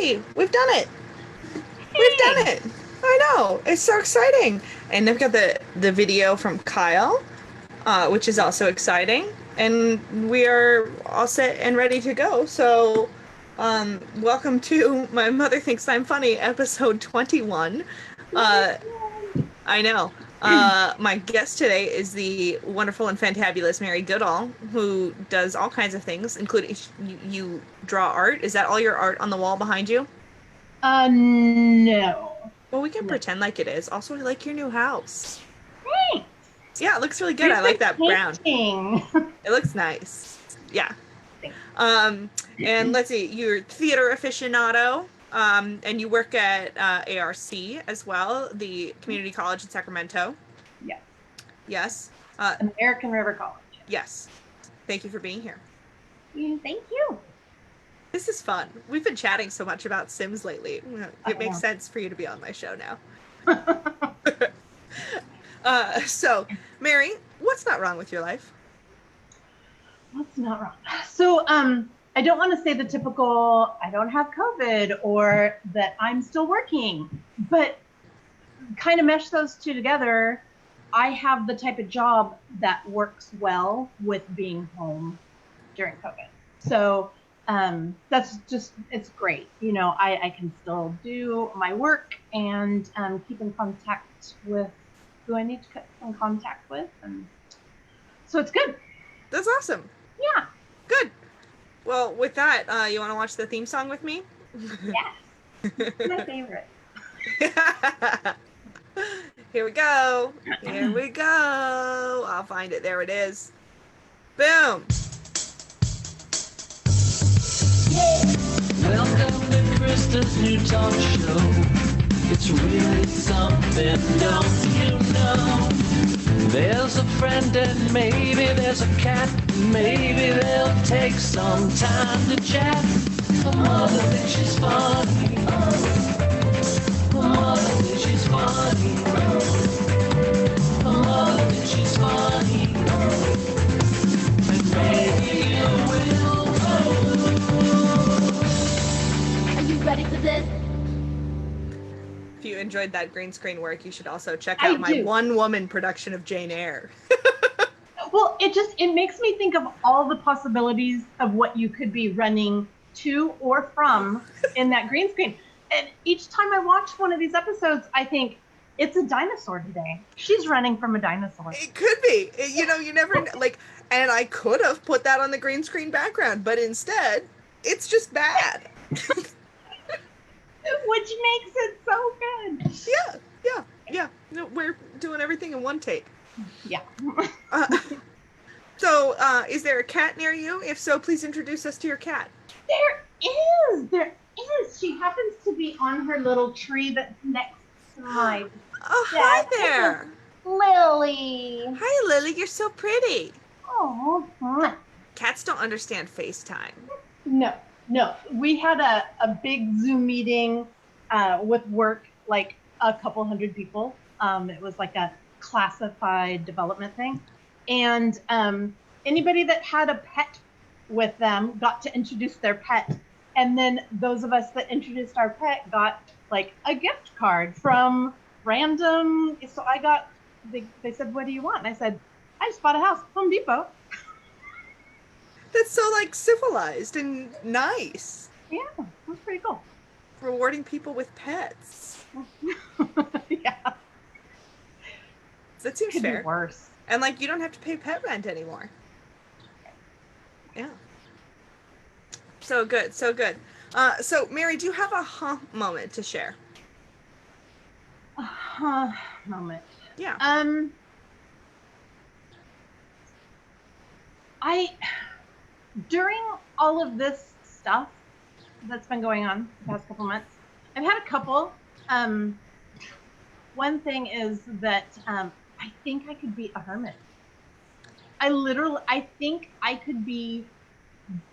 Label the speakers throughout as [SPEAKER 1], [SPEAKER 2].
[SPEAKER 1] Yay! We've done it. We've done
[SPEAKER 2] Hey,
[SPEAKER 1] it. I know. It's so exciting. And I've got the video from Kyle, which is also exciting. And we are all set and ready to go. So, welcome to My Mother Thinks I'm Funny, episode 21. Uh, I know. My guest today is the wonderful and fantabulous Mary Goodall, who does all kinds of things, including you draw art. Is that all your art on the wall behind you?
[SPEAKER 2] no.
[SPEAKER 1] Well, we can
[SPEAKER 2] No.
[SPEAKER 1] pretend like it is. Also, I like your new house.
[SPEAKER 2] Thanks.
[SPEAKER 1] Yeah, it looks really good. I
[SPEAKER 2] We've
[SPEAKER 1] like
[SPEAKER 2] been
[SPEAKER 1] that brown.
[SPEAKER 2] painting.
[SPEAKER 1] It looks nice. Yeah.
[SPEAKER 2] Thanks.
[SPEAKER 1] Um, and let's see, you're theater aficionado, and you work at ARC as well, the community college in Sacramento.
[SPEAKER 2] Yes.
[SPEAKER 1] Yes. Uh,
[SPEAKER 2] American River College.
[SPEAKER 1] yes. Thank you for being here.
[SPEAKER 2] Thank you.
[SPEAKER 1] This is fun. We've been chatting so much about Sims lately.
[SPEAKER 2] I
[SPEAKER 1] It makes
[SPEAKER 2] know.
[SPEAKER 1] sense for you to be on my show now. So, Mary, what's not wrong with your life?
[SPEAKER 2] What's not wrong? So, I don't want to say the typical, I don't have COVID or that I'm still working, but kind of mesh those two together. I have the type of job that works well with being home during COVID. So that's just, it's great. I can still do my work and keep in contact with who I need to keep in contact with. And so it's good.
[SPEAKER 1] That's awesome.
[SPEAKER 2] Yeah.
[SPEAKER 1] Good. Well, with that, you want to watch the theme song with me?
[SPEAKER 2] Yes. It's my favorite.
[SPEAKER 1] Here we go. Here we go. I'll find it. There it is. Boom.
[SPEAKER 3] Welcome to Krista's new talk show. It's really something, don't you know? There's a friend and maybe there's a cat. Maybe they'll take some time to chat. Her mother thinks she's funny. Her mother thinks she's funny. Her mother thinks she's funny. And maybe you will too.
[SPEAKER 4] Are you ready for this?
[SPEAKER 1] If you enjoyed that green screen work, you should also check
[SPEAKER 2] I
[SPEAKER 1] out my
[SPEAKER 2] do.
[SPEAKER 1] one-woman production of Jane Eyre.
[SPEAKER 2] Well, it makes me think of all the possibilities of what you could be running to or from in that green screen. And each time I watch one of these episodes, I think it's a dinosaur today. She's running from a dinosaur.
[SPEAKER 1] It could be. You never like. And I could have put that on the green screen background, but instead, it's just bad.
[SPEAKER 2] Which makes it so good.
[SPEAKER 1] Yeah. No, we're doing everything in one take.
[SPEAKER 2] Yeah.
[SPEAKER 1] So, is there a cat near you? If so, please introduce us to your cat.
[SPEAKER 2] There is. She happens to be on her little tree that's next to mine.
[SPEAKER 1] Oh, hi
[SPEAKER 2] Yeah.
[SPEAKER 1] there.
[SPEAKER 4] Lily.
[SPEAKER 1] Hi, Lily. You're so pretty.
[SPEAKER 2] Oh.
[SPEAKER 1] Cats don't understand FaceTime.
[SPEAKER 2] No. We had a big Zoom meeting with work, like a couple hundred people. It was like a classified development thing. And anybody that had a pet with them got to introduce their pet. And then those of us that introduced our pet got like a gift card from random. So they said, what do you want? And I said, I just bought a house, Home Depot.
[SPEAKER 1] That's so, like, civilized and nice.
[SPEAKER 2] Yeah, that's pretty cool.
[SPEAKER 1] Rewarding people with pets.
[SPEAKER 2] Yeah.
[SPEAKER 1] That seems
[SPEAKER 2] Could be
[SPEAKER 1] fair.
[SPEAKER 2] worse.
[SPEAKER 1] And, like, you don't have to pay pet rent anymore. Yeah. So good, so good. So, Mary, do you have a moment to share?
[SPEAKER 2] Moment.
[SPEAKER 1] Yeah.
[SPEAKER 2] During all of this stuff that's been going on the past couple months, I've had a couple. One thing is that I think I could be a hermit. I think I could be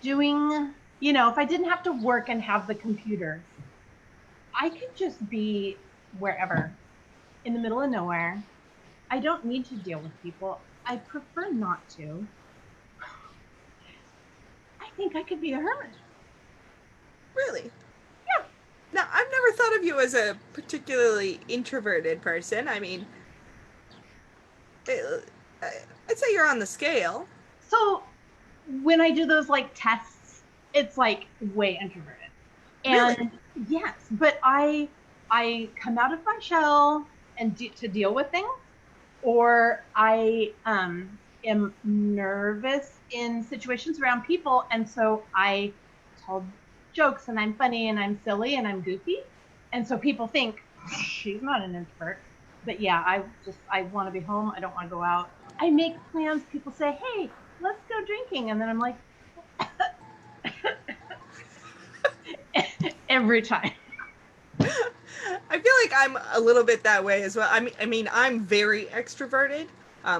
[SPEAKER 2] doing, if I didn't have to work and have the computers, I could just be wherever, in the middle of nowhere. I don't need to deal with people. I prefer not to. I think I could be a hermit.
[SPEAKER 1] Really?
[SPEAKER 2] Yeah.
[SPEAKER 1] Now, I've never thought of you as a particularly introverted person. I mean, I'd say you're on the scale.
[SPEAKER 2] So when I do those like tests, it's like way introverted.
[SPEAKER 1] Really?
[SPEAKER 2] And yes, but I come out of my shell and to deal with things, or I am nervous in situations around people, and so I tell jokes and I'm funny and I'm silly and I'm goofy, and so people think she's not an introvert. But yeah, I want to be home. I don't want to go out. I make plans. People say, "Hey, let's go drinking," and then I'm like, every time.
[SPEAKER 1] I feel like I'm a little bit that way as well. I mean, I'm very extroverted,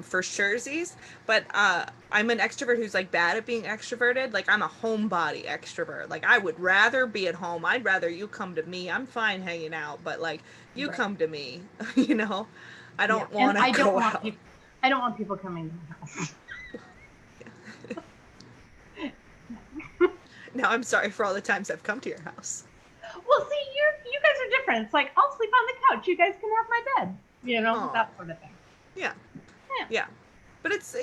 [SPEAKER 1] for surezies, but I'm an extrovert who's like bad at being extroverted. Like I'm a homebody extrovert. Like I would rather be at home. I'd rather you come to me. I'm fine hanging out, but like you
[SPEAKER 2] Right.
[SPEAKER 1] come to me. You know, I don't
[SPEAKER 2] Yeah. And
[SPEAKER 1] want to go out.
[SPEAKER 2] I don't want people coming to my house.
[SPEAKER 1] Now I'm sorry for all the times I've come to your house.
[SPEAKER 2] Well, see, you guys are different. It's like I'll sleep on the couch. You guys can have my bed. You know,
[SPEAKER 1] Aw.
[SPEAKER 2] that sort of thing.
[SPEAKER 1] Yeah.
[SPEAKER 2] Yeah.
[SPEAKER 1] Yeah. But it's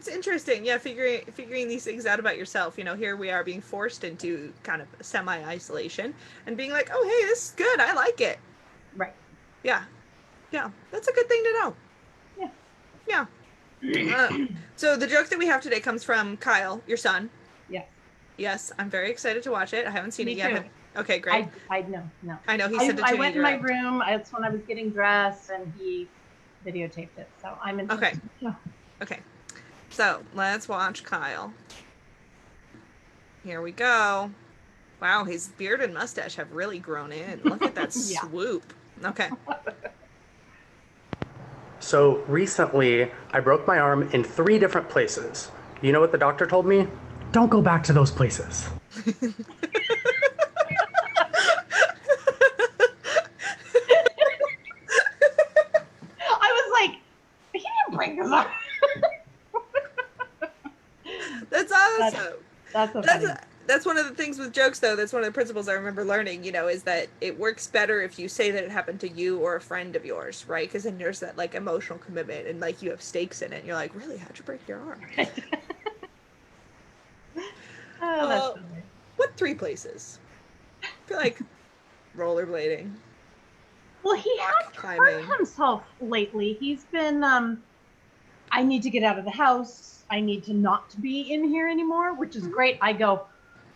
[SPEAKER 1] interesting. Yeah, figuring these things out about yourself. You know, here we are being forced into kind of semi-isolation and being like, "Oh, hey, this is good. I like it."
[SPEAKER 2] Right.
[SPEAKER 1] Yeah. Yeah. That's a good thing to know.
[SPEAKER 2] Yeah.
[SPEAKER 1] Yeah. So the joke that we have today comes from Kyle, your son.
[SPEAKER 2] Yes.
[SPEAKER 1] Yes, I'm very excited to watch it. I haven't seen
[SPEAKER 2] Me
[SPEAKER 1] it yet.
[SPEAKER 2] too.
[SPEAKER 1] Okay, great.
[SPEAKER 2] I know.
[SPEAKER 1] I know he sent it to
[SPEAKER 2] I
[SPEAKER 1] me.
[SPEAKER 2] went in my room. That's when I was getting dressed, and he videotaped it. So I'm in.
[SPEAKER 1] Okay.
[SPEAKER 2] Yeah.
[SPEAKER 1] Okay. So let's watch Kyle. Here we go. Wow, his beard and mustache have really grown in. Look at that
[SPEAKER 2] Yeah.
[SPEAKER 1] swoop. Okay.
[SPEAKER 5] So recently, I broke my arm in 3 different places. You know what the doctor told me? Don't go back to those places.
[SPEAKER 2] I was like, he didn't break his arm.
[SPEAKER 1] That's awesome.
[SPEAKER 2] That's so funny.
[SPEAKER 1] That's one of the things with jokes, though. That's one of the principles I remember learning, you know, is that it works better if you say that it happened to you or a friend of yours, right? Because then there's that, like, emotional commitment and, like, you have stakes in it. And you're like, really? How'd you break your arm?
[SPEAKER 2] Oh, that's so weird.
[SPEAKER 1] What 3 places? I feel like rollerblading.
[SPEAKER 2] Well, he has
[SPEAKER 1] climbing.
[SPEAKER 2] hurt himself lately. He's been, I need to get out of the house. I need to not be in here anymore, which is great. I go,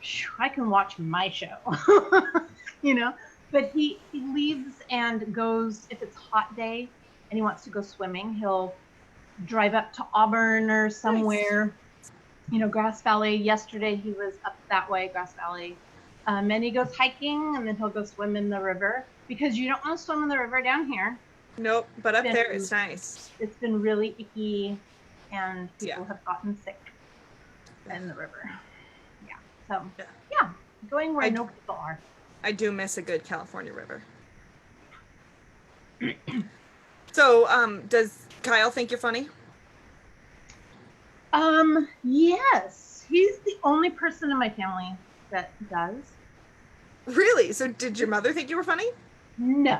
[SPEAKER 2] "Phew, I can watch my show," you know? But he leaves and goes, if it's a hot day and he wants to go swimming, he'll drive up to Auburn or somewhere, you know, Grass Valley. Yesterday he was up that way, Grass Valley. And he goes hiking, and then he'll go swim in the river, because you don't want to swim in the river down here.
[SPEAKER 1] Nope, but up
[SPEAKER 2] Been-
[SPEAKER 1] there it's nice.
[SPEAKER 2] It's been really icky, and people
[SPEAKER 1] Yeah.
[SPEAKER 2] have gotten sick in the river. Yeah. So,
[SPEAKER 1] Yeah.
[SPEAKER 2] yeah, going where
[SPEAKER 1] I-
[SPEAKER 2] no people are.
[SPEAKER 1] I do miss a good California river. So, does Kyle think you're funny?
[SPEAKER 2] Yes. He's the only person in my family that does.
[SPEAKER 1] Really? So, did your mother think you were funny?
[SPEAKER 2] No.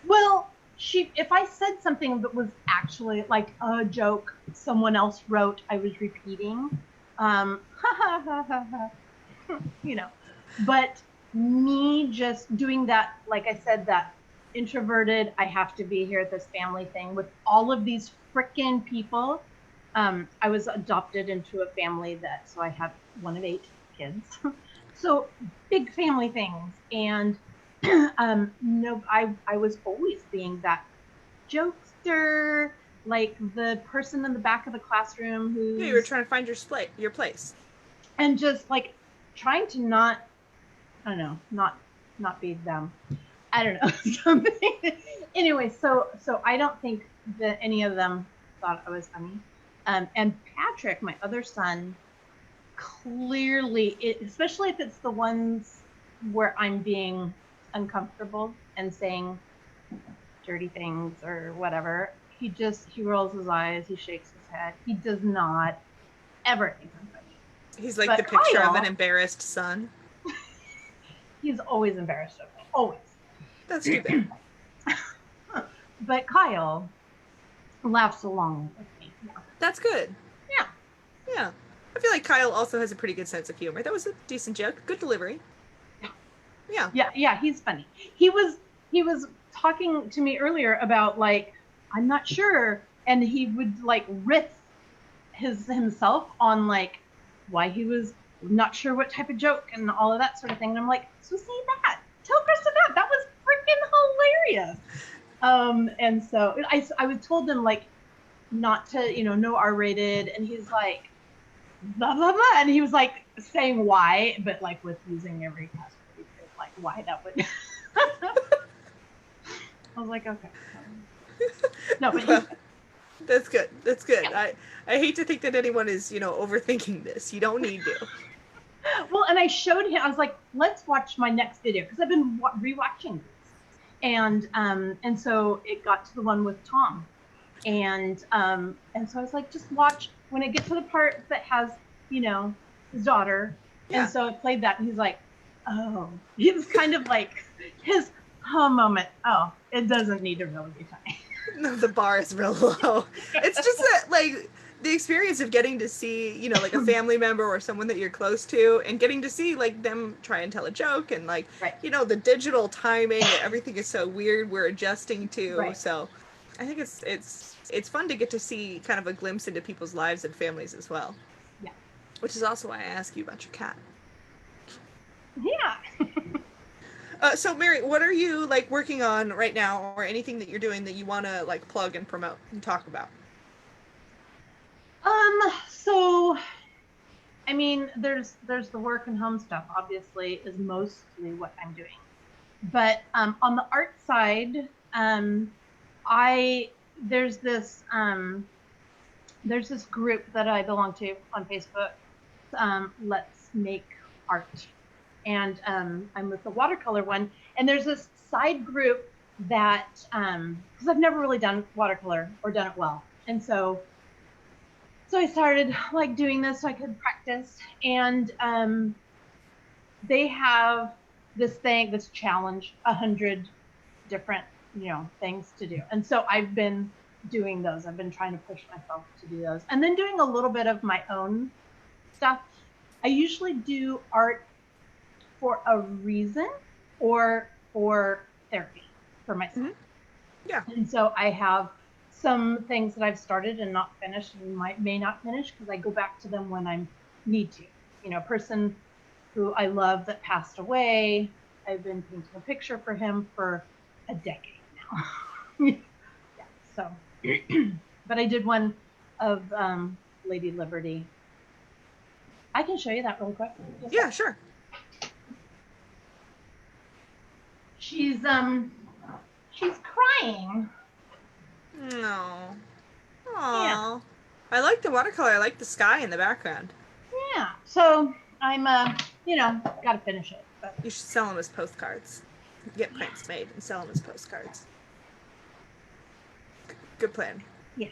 [SPEAKER 2] Well, if I said something that was actually like a joke someone else wrote, I was repeating, ha ha ha ha ha, you know. But me just doing that, like I said, that introverted, I have to be here at this family thing with all of these frickin' people. I was adopted into a family so I have one of 8 kids. So big family things. And no, I was always being that jokester, like the person in the back of the classroom who's
[SPEAKER 1] Yeah, you were trying to find your place.
[SPEAKER 2] and just like trying to not, I don't know, not be them. I don't know, something. Anyway, so I don't think that any of them thought I was funny. And Patrick, my other son, clearly, especially if it's the ones where I'm being uncomfortable and saying dirty things or whatever, he rolls his eyes, he shakes his head. He does not ever think I'm funny.
[SPEAKER 1] He's like
[SPEAKER 2] But
[SPEAKER 1] the picture of
[SPEAKER 2] Kyle-
[SPEAKER 1] an embarrassed son.
[SPEAKER 2] he's always embarrassed of me, always.
[SPEAKER 1] That's too bad.
[SPEAKER 2] But Kyle laughs along with me.
[SPEAKER 1] That's good.
[SPEAKER 2] Yeah.
[SPEAKER 1] Yeah. I feel like Kyle also has a pretty good sense of humor. That was a decent joke. Good delivery. Yeah.
[SPEAKER 2] Yeah, he's funny. He was talking to me earlier about like, I'm not sure, and he would like riff himself on like why he was not sure what type of joke and all of that sort of thing. And I'm like, so say that. Tell Krista that. That was freaking hilarious. And so I was told him like not to, no R-rated, and he's like blah blah blah, and he was like saying why, but like with using every cuss word, like why that would. I was like, okay. No, but
[SPEAKER 1] Well, that's good. That's good. I hate to think that anyone is, overthinking this. You don't need to.
[SPEAKER 2] well, and I showed him. I was like, let's watch my next video because I've been rewatching this, and so it got to the one with Tom, and so I was like, just watch when it gets to the part that has, his daughter,
[SPEAKER 1] Yeah.
[SPEAKER 2] and so I played that, and he's like, oh, he was kind of like his moment. Oh, it doesn't need to really be funny.
[SPEAKER 1] No, the bar is real low. It's just that, like, the experience of getting to see, like a family member or someone that you're close to, and getting to see like them try and tell a joke, and like,
[SPEAKER 2] Right.
[SPEAKER 1] the digital timing, everything is so weird. We're adjusting to.
[SPEAKER 2] Right.
[SPEAKER 1] So, I think it's fun to get to see kind of a glimpse into people's lives and families as well.
[SPEAKER 2] Yeah.
[SPEAKER 1] Which is also why I ask you about your cat.
[SPEAKER 2] Yeah.
[SPEAKER 1] So Mary, what are you like working on right now, or anything that you're doing that you want to like plug and promote and talk about?
[SPEAKER 2] So, I mean, there's the work and home stuff, obviously, is mostly what I'm doing. But on the art side, there's this group that I belong to on Facebook, Let's Make Art. And I'm with the watercolor one. And there's this side group that, because I've never really done watercolor or done it well. And so I started like doing this so I could practice. And they have this challenge, 100 different, things to do. And so I've been doing those. I've been trying to push myself to do those. And then doing a little bit of my own stuff. I usually do art for a reason or for therapy for myself.
[SPEAKER 1] Mm-hmm. Yeah.
[SPEAKER 2] And so I have some things that I've started and not finished and may not finish because I go back to them when I need to. A person who I love that passed away, I've been painting a picture for him for a decade now. Yeah, so, but I did one of Lady Liberty. I can show you that real quick.
[SPEAKER 1] Yeah, sure.
[SPEAKER 2] She's crying.
[SPEAKER 1] No. Aww.
[SPEAKER 2] Yeah.
[SPEAKER 1] I like the watercolor. I like the sky in the background.
[SPEAKER 2] Yeah. So I'm gotta finish it. But
[SPEAKER 1] You should sell them as postcards. Get prints made and sell them as postcards. Good plan.
[SPEAKER 2] yeah.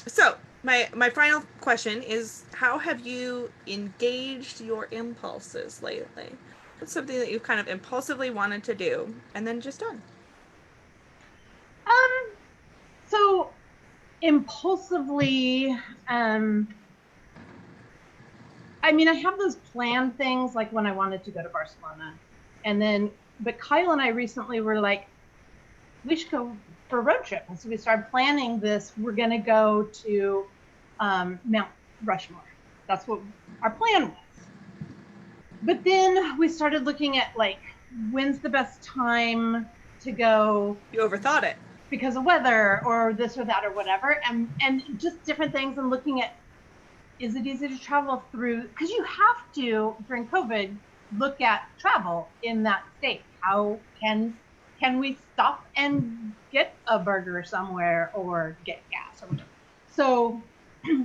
[SPEAKER 1] So my final question is, how have you engaged your impulses lately? What's something that you've kind of impulsively wanted to do and then just done?
[SPEAKER 2] So impulsively, I mean, I have those planned things like when I wanted to go to Barcelona, but Kyle and I recently were like, we should go for a road trip. And so we started planning this. We're going to go to Mount Rushmore. That's what our plan was. But then we started looking at like, when's the best time to go?
[SPEAKER 1] You overthought it.
[SPEAKER 2] Because of weather or this or that or whatever, and just different things, and looking at, is it easy to travel through, because you have to during COVID look at travel in that state. How can we stop and get a burger somewhere or get gas or whatever? So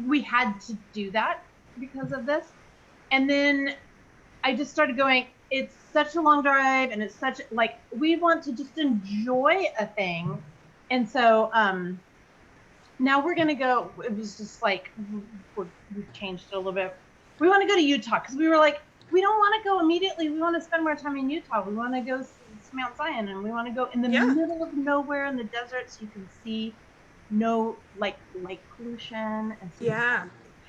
[SPEAKER 2] we had to do that because of this. And then I just started going, it's such a long drive, and it's such like, we want to just enjoy a thing. And so now we're going to go, it was just like, we've changed it a little bit. we want to go to Utah because we were like, we don't want to go immediately. We want to spend more time in Utah. We want to go to Mount Zion, and we want to go in the middle of nowhere in the desert so you can see no like light pollution and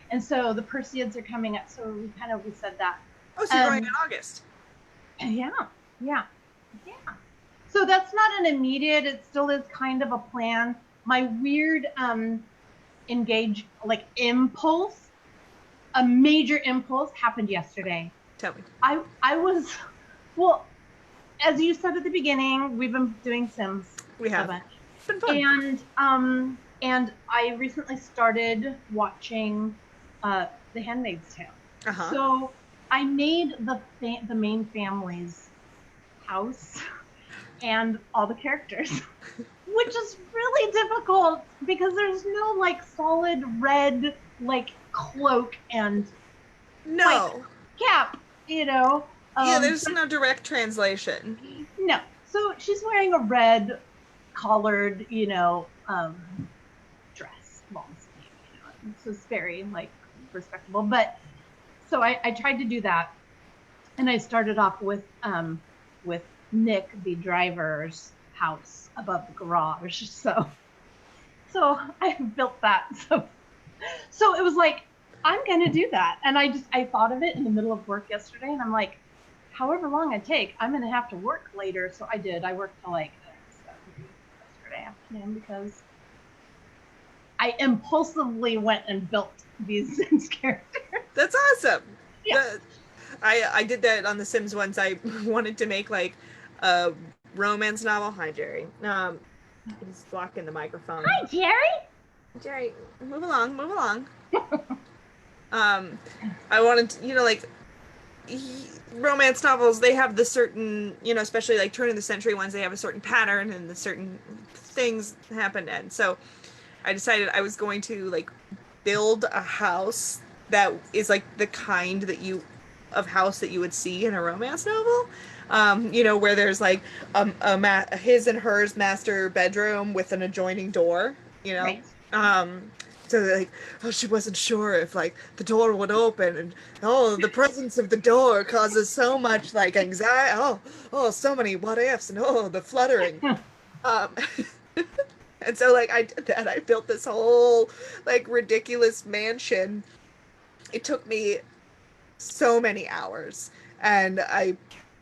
[SPEAKER 2] and so the Perseids are coming up. So we said that.
[SPEAKER 1] Oh, so you're going in August?
[SPEAKER 2] Yeah. So that's not an immediate. It still is kind of a plan. My weird impulse, a major impulse happened yesterday.
[SPEAKER 1] Tell me.
[SPEAKER 2] I was, well, as you said at the beginning, we've been doing Sims.
[SPEAKER 1] We have.
[SPEAKER 2] A bunch.
[SPEAKER 1] It's been fun.
[SPEAKER 2] And I recently started watching The Handmaid's Tale.
[SPEAKER 1] Uh-huh.
[SPEAKER 2] So I made the main family's house and all the characters, which is really difficult because there's no like solid red like cloak and
[SPEAKER 1] No.
[SPEAKER 2] cap, you know.
[SPEAKER 1] There's no direct translation.
[SPEAKER 2] No. So she's wearing a red collared, dress, long sleeve, so it's very like respectable. But so I tried to do that, and I started off with Nick, the driver's house above the garage. So I built that. So it was like, I'm gonna do that, and I thought of it in the middle of work yesterday, and I'm like, however long I take, I'm gonna have to work later. So I did. I worked till like 7 yesterday afternoon because I impulsively went and built these Sims characters.
[SPEAKER 1] That's awesome.
[SPEAKER 2] Yeah.
[SPEAKER 1] I did that on The Sims once. I wanted to make like a romance novel. Hi, Jerry. He's blocking the microphone.
[SPEAKER 2] Hi, Jerry.
[SPEAKER 1] Jerry, move along. I wanted to, romance novels, they have the certain, especially like turn of the century ones, they have a certain pattern and the certain things happen. And so I decided I was going to like build a house that is like the kind of house that you would see in a romance novel. Where there's like his and hers master bedroom with an adjoining door,
[SPEAKER 2] Right.
[SPEAKER 1] So like, she wasn't sure if like the door would open, and the presence of the door causes so much like anxiety. So many what ifs, and the fluttering. And so like I did that. I built this whole like ridiculous mansion. It took me so many hours, and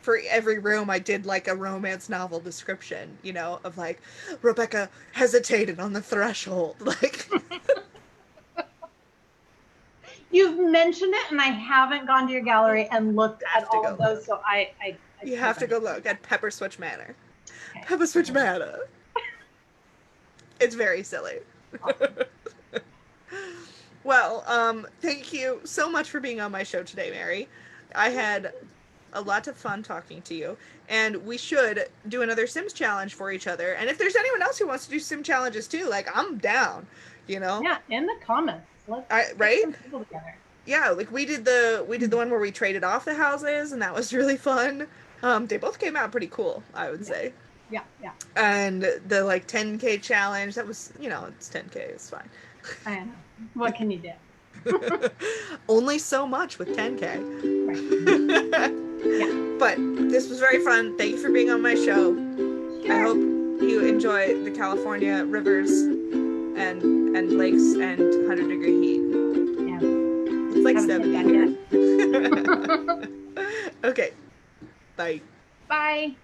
[SPEAKER 1] for every room I did like a romance novel description, of like Rebecca hesitated on the threshold, like.
[SPEAKER 2] You've mentioned it, and I haven't gone to your gallery and looked at all of those. So I
[SPEAKER 1] you have to go look at Pepper Switch Manor.
[SPEAKER 2] Okay.
[SPEAKER 1] Pepper Switch Manor. It's very silly.
[SPEAKER 2] Awesome.
[SPEAKER 1] Well, thank you so much for being on my show today, Mary. I had a lot of fun talking to you, and we should do another Sims challenge for each other. And if there's anyone else who wants to do Sim challenges too, like I'm down,
[SPEAKER 2] Yeah, in the comments. Let's
[SPEAKER 1] right?
[SPEAKER 2] get some people together.
[SPEAKER 1] Yeah, like we did the one where we traded off the houses, and that was really fun. They both came out pretty cool, I would say.
[SPEAKER 2] Yeah.
[SPEAKER 1] And the like 10K challenge, that was, it's 10K, it's fine.
[SPEAKER 2] I know. What can you do?
[SPEAKER 1] Only so much with 10K.
[SPEAKER 2] Right. Yeah.
[SPEAKER 1] But this was very fun. Thank you for being on my show.
[SPEAKER 2] Sure.
[SPEAKER 1] I hope you enjoy the California rivers and lakes and 100-degree heat.
[SPEAKER 2] Yeah.
[SPEAKER 1] It's like
[SPEAKER 2] Haven't
[SPEAKER 1] 70
[SPEAKER 2] hit that
[SPEAKER 1] here. Okay. Bye.
[SPEAKER 2] Bye.